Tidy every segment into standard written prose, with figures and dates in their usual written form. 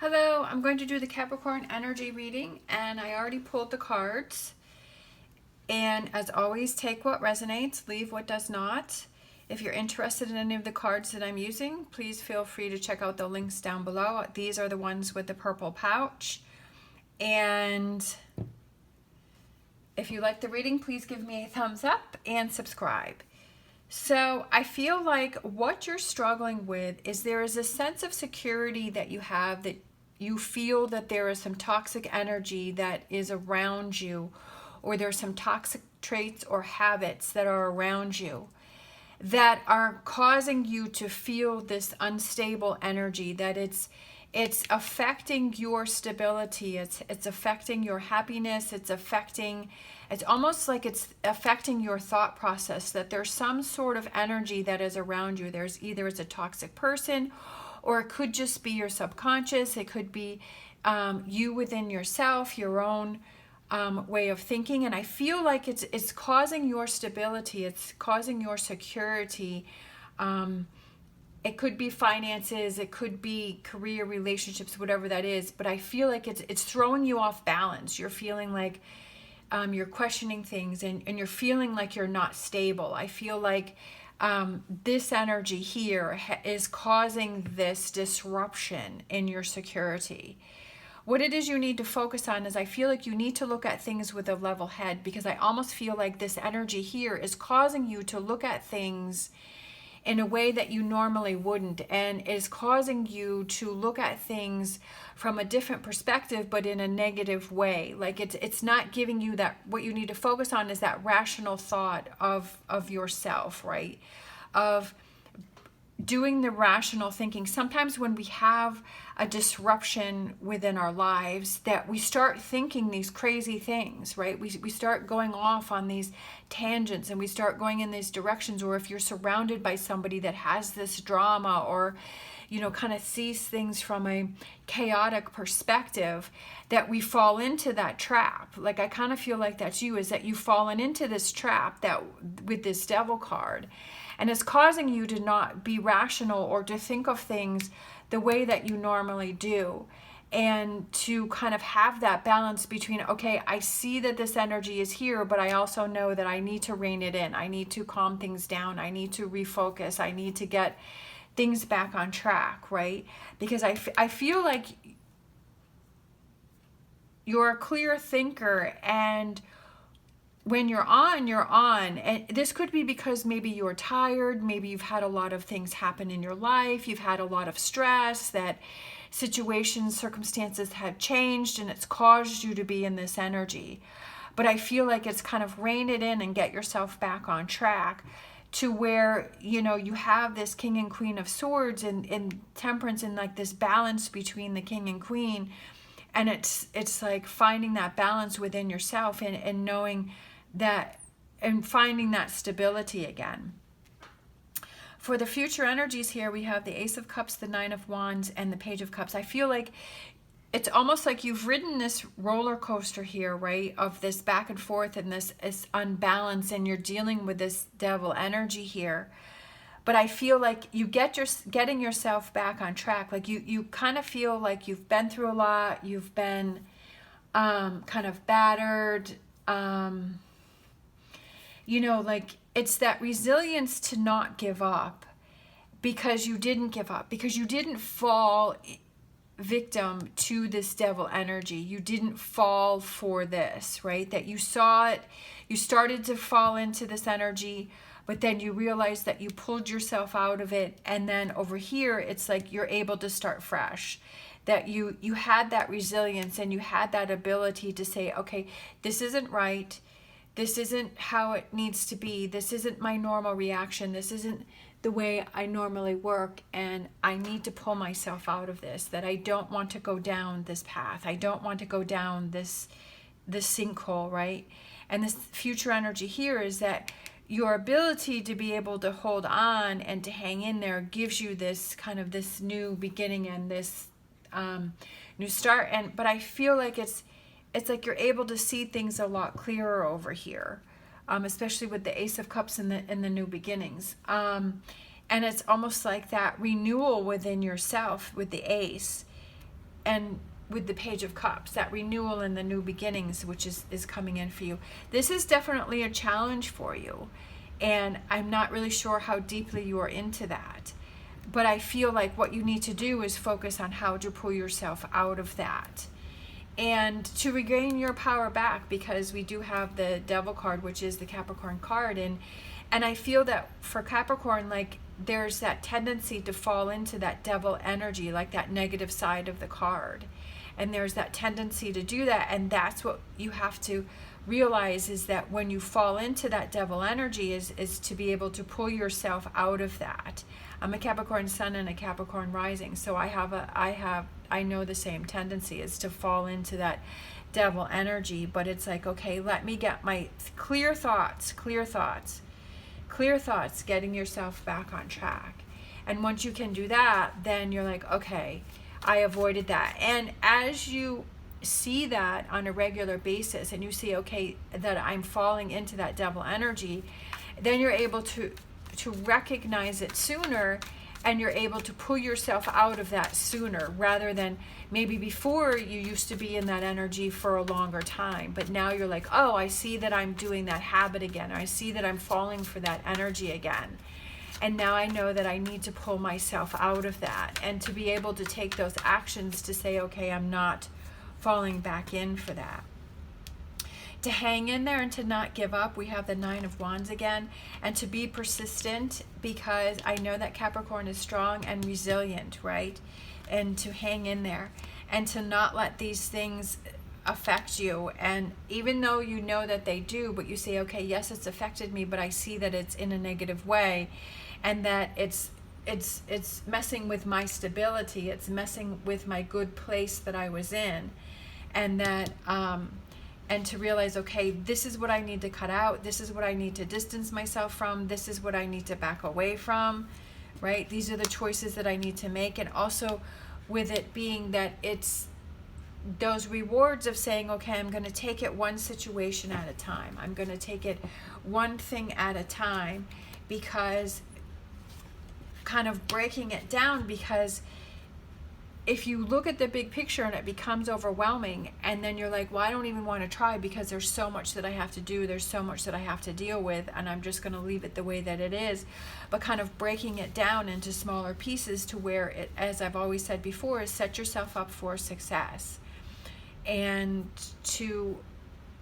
Hello, I'm going to do the Capricorn energy reading, and I already pulled the cards. And as always, take what resonates, leave what does not. If you're interested in any of the cards that I'm using, please feel free to check out the links down below. These are the ones with the purple pouch. And if you like the reading, please give me a thumbs up and subscribe. So I feel like what you're struggling with is there is a sense of security that you have, that you feel that there is some toxic energy that is around you, or there's some toxic traits or habits that are around you that are causing you to feel this unstable energy, that it's affecting your stability, it's affecting your happiness, it's almost like it's affecting your thought process, that there's some sort of energy that is around you. There's either it's a toxic person, or it could just be your subconscious, it could be you within yourself, your own way of thinking. And I feel like it's causing your stability, it's causing your security. It could be finances, it could be career, relationships, whatever that is. But I feel like it's throwing you off balance. You're feeling like you're questioning things, and you're feeling like you're not stable. I feel like this energy here is causing this disruption in your security. What it is you need to focus on is, I feel like you need to look at things with a level head, because I almost feel like this energy here is causing you to look at things in a way that you normally wouldn't, and is causing you to look at things from a different perspective, but in a negative way. Like it's not giving you that. What you need to focus on is that rational thought of yourself, right? Of doing the rational thinking. Sometimes when we have a disruption within our lives, that we start thinking these crazy things, right? We start going off on these tangents, and we start going in these directions. Or if you're surrounded by somebody that has this drama, or kind of sees things from a chaotic perspective, that we fall into that trap. Like I kind of feel like that's you, is that you've fallen into this trap that with this devil card, and it's causing you to not be rational, or to think of things the way that you normally do, and to kind of have that balance between, okay, I see that this energy is here, but I also know that I need to rein it in. I need to calm things down. I need to refocus. I need to get things back on track, right? Because I feel like you're a clear thinker, and when you're on, you're on. And this could be because maybe you're tired, maybe you've had a lot of things happen in your life, you've had a lot of stress, that situations, circumstances have changed, and it's caused you to be in this energy. But I feel like it's kind of rein it in and get yourself back on track, to where you have this King and Queen of Swords, and Temperance, and like this balance between the King and Queen. And it's like finding that balance within yourself, and knowing that, and finding that stability again. For the future energies here, we have the Ace of Cups, the Nine of Wands, and the Page of Cups. I feel like it's almost like you've ridden this roller coaster here, right? Of this back and forth, and this unbalance, and you're dealing with this devil energy here. But I feel like you getting yourself back on track. Like you kind of feel like you've been through a lot. You've been kind of battered. Like it's that resilience to not give up, because you didn't give up, because you didn't fall victim to this devil energy. You didn't fall for this, right? That you saw it, you started to fall into this energy, but then you realize that you pulled yourself out of it. And then over here, it's like you're able to start fresh. That you had that resilience, and you had that ability to say, okay, this isn't right. This isn't how it needs to be. This isn't my normal reaction. This isn't the way I normally work. And I need to pull myself out of this, that I don't want to go down this path. I don't want to go down this sinkhole, right? And this future energy here is that your ability to be able to hold on and to hang in there gives you this kind of this new beginning, and this new start. But I feel like it's like you're able to see things a lot clearer over here, especially with the Ace of Cups and the new beginnings. And it's almost like that renewal within yourself with the Ace. and with the Page of Cups, that renewal and the new beginnings, which is coming in for you. This is definitely a challenge for you. And I'm not really sure how deeply you are into that. But I feel like what you need to do is focus on how to pull yourself out of that. And to regain your power back, because we do have the Devil card, which is the Capricorn card. And I feel that for Capricorn, like, there's that tendency to fall into that devil energy, like that negative side of the card. And there's that tendency to do that. And that's what you have to realize, is that when you fall into that devil energy is to be able to pull yourself out of that. I'm a Capricorn sun and a Capricorn rising, so I know the same tendency is to fall into that devil energy. But it's like, okay, let me get my clear thoughts, getting yourself back on track. And once you can do that, then you're like, okay, I avoided that. And as you see that on a regular basis, and you see, okay, that I'm falling into that devil energy, then you're able to recognize it sooner, and you're able to pull yourself out of that sooner, rather than maybe before you used to be in that energy for a longer time. But now you're like, oh, I see that I'm doing that habit again. I see that I'm falling for that energy again. And now I know that I need to pull myself out of that, and to be able to take those actions to say, okay, I'm not falling back in for that. To hang in there and to not give up, we have the Nine of Wands again, and to be persistent, because I know that Capricorn is strong and resilient, right? And to hang in there and to not let these things affect you. And even though you know that they do, but you say, okay, yes, it's affected me, but I see that it's in a negative way, and that it's messing with my stability, it's messing with my good place that I was in. And that and to realize, okay, this is what I need to cut out, this is what I need to distance myself from, this is what I need to back away from, right? These are the choices that I need to make. And also with it being that it's those rewards of saying, okay, I'm going to take it one situation at a time, I'm going to take it one thing at a time, because kind of breaking it down, because if you look at the big picture and it becomes overwhelming, and then you're like, well, I don't even want to try because there's so much that I have to do, there's so much that I have to deal with, and I'm just going to leave it the way that it is. But kind of breaking it down into smaller pieces to where it, as I've always said before, is set yourself up for success, and to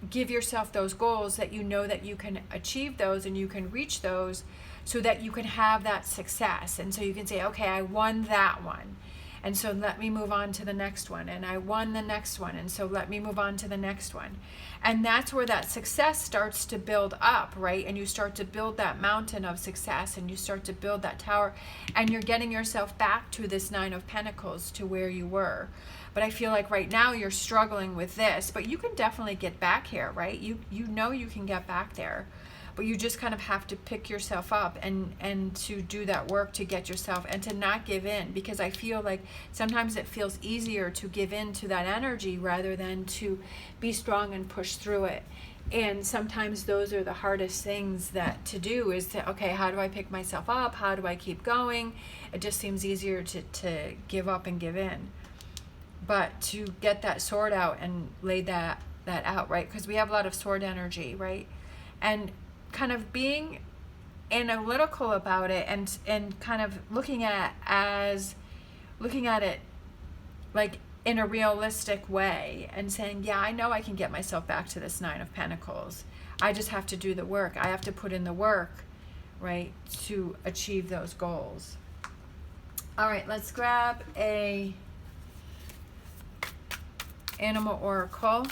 give yourself those goals that you know that you can achieve those and you can reach those, so that you can have that success. And so you can say, okay, I won that one, and so let me move on to the next one. And I won the next one, and so let me move on to the next one. And that's where that success starts to build up, right? And you start to build that mountain of success, and you start to build that tower, and you're getting yourself back to this Nine of Pentacles, to where you were. But I feel like right now you're struggling with this, but you can definitely get back here, right? You know you can get back there. But you just kind of have to pick yourself up and to do that work to get yourself, and to not give in, because I feel like sometimes it feels easier to give in to that energy rather than to be strong and push through it. And sometimes those are the hardest things that to do, is to, okay, how do I pick myself up? How do I keep going? It just seems easier to give up and give in. But to get that sword out and lay that out, right? Because we have a lot of sword energy, right? And kind of being analytical about it, and kind of looking at it like in a realistic way, and saying, yeah, I know I can get myself back to this Nine of Pentacles. I just have to do the work. I have to put in the work, right, to achieve those goals. All right, let's grab a animal oracle.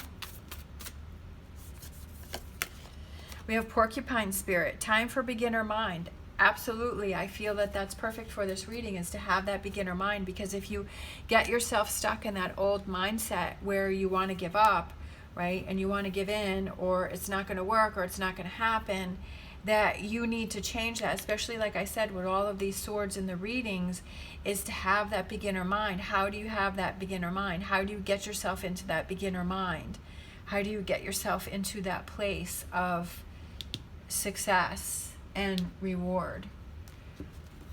We have Porcupine Spirit, time for beginner mind. Absolutely, I feel that that's perfect for this reading, is to have that beginner mind, because if you get yourself stuck in that old mindset where you want to give up, right, and you want to give in, or it's not going to work, or it's not going to happen, that you need to change that, especially like I said with all of these swords in the readings, is to have that beginner mind. How do you have that beginner mind? How do you get yourself into that beginner mind? How do you get yourself into that place of success and reward?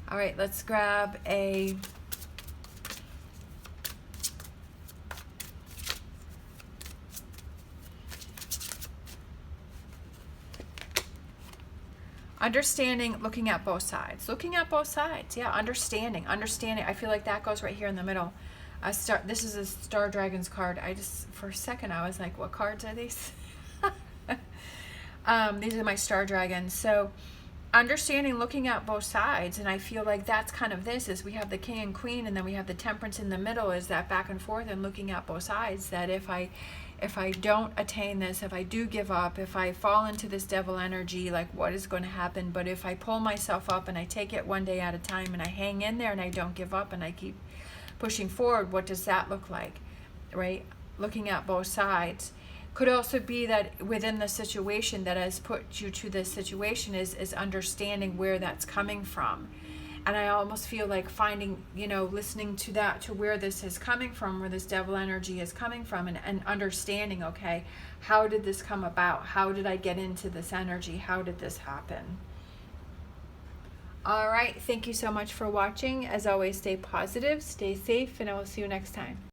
All right, let's grab a Understanding, looking at both sides. Looking at both sides. Yeah, understanding. Understanding. I feel like that goes right here in the middle. This is a Star Dragons card. For a second, I was like, what cards are these? These are my Star Dragons. So, understanding, looking at both sides. And I feel like that's kind of this, is we have the King and Queen, and then we have the Temperance in the middle, is that back and forth and looking at both sides. That if I don't attain this, if I do give up, if I fall into this devil energy, like what is going to happen? But if I pull myself up and I take it one day at a time and I hang in there and I don't give up and I keep pushing forward, what does that look like, right? Looking at both sides. Could also be that within the situation that has put you to this situation is understanding where that's coming from. And I almost feel like finding, listening to that, to where this is coming from, where this devil energy is coming from, and understanding, okay, how did this come about? How did I get into this energy? How did this happen? All right. Thank you so much for watching. As always, stay positive, stay safe, and I will see you next time.